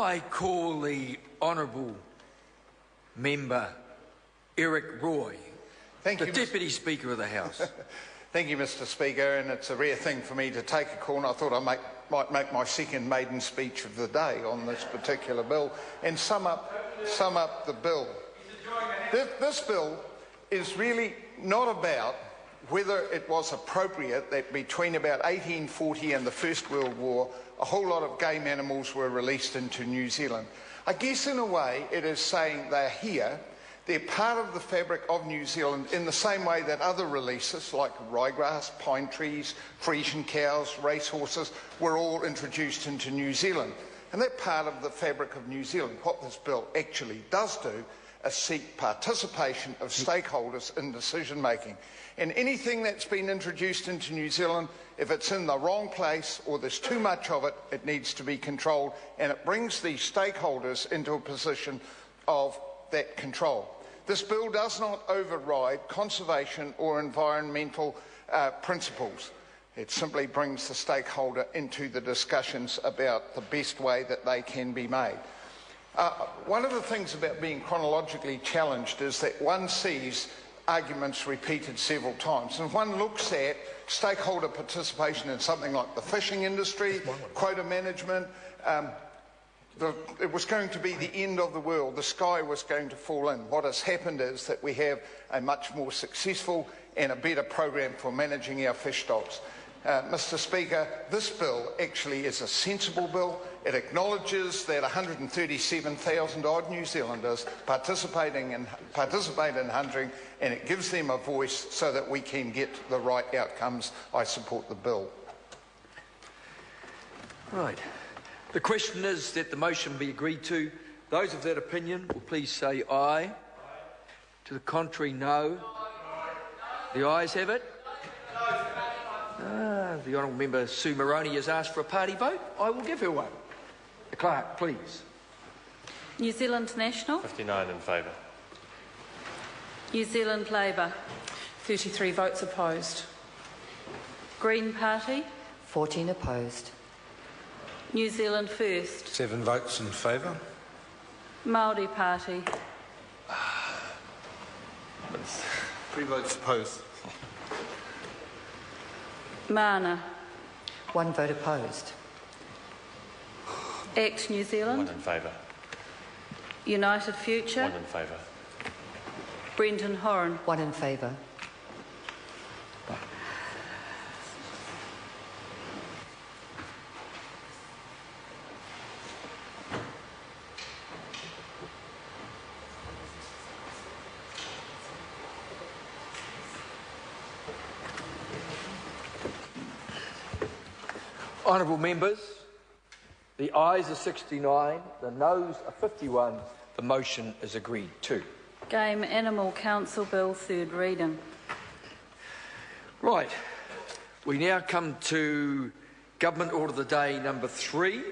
I call the Honourable Member Eric Roy, the Deputy Speaker of the House. Thank you, Mr. Speaker, and it's a rare thing for me to take a call, and I thought I might make my second maiden speech of the day on this particular bill and sum up the bill. This bill is really not about whether it was appropriate that between about 1840 and the First World War, a whole lot of game animals were released into New Zealand. I guess in a way it is saying they're here, they're part of the fabric of New Zealand in the same way that other releases like ryegrass, pine trees, Frisian cows, racehorses were all introduced into New Zealand. And they're part of the fabric of New Zealand. What this bill actually does do is seek participation of stakeholders in decision making. And anything that's been introduced into New Zealand, if it's in the wrong place or there's too much of it, it needs to be controlled, and it brings these stakeholders into a position of that control. This bill does not override conservation or environmental principles. It simply brings the stakeholder into the discussions about the best way that they can be made. One of the things about being chronologically challenged is that one sees arguments repeated several times. And if one looks at stakeholder participation in something like the fishing industry, quota management, it was going to be the end of the world. The sky was going to fall in. What has happened is that we have a much more successful and a better program for managing our fish stocks. Mr. Speaker, this bill actually is a sensible bill. It acknowledges that 137,000 odd New Zealanders participate in hunting, and it gives them a voice so that we can get the right outcomes. I support the bill. Right. The question is that the motion be agreed to. Those of that opinion will please say aye. Aye. To the contrary, no. The ayes have it. The Honourable Member Sue Moroney has asked for a party vote. I will give her one. The clerk, please. New Zealand National. 59 in favour. New Zealand Labour. 33 votes opposed. Green Party. 14 opposed. New Zealand First. 7 votes in favour. Māori Party. 3 votes opposed. Mana. 1 vote opposed. ACT New Zealand. 1 in favour. United Future. 1 in favour. Brenton Horan. 1 in favour. Honourable Members, the ayes are 69, the noes are 51. The motion is agreed to. Game Animal Council Bill, third reading. Right. We now come to Government Order of the Day number 3.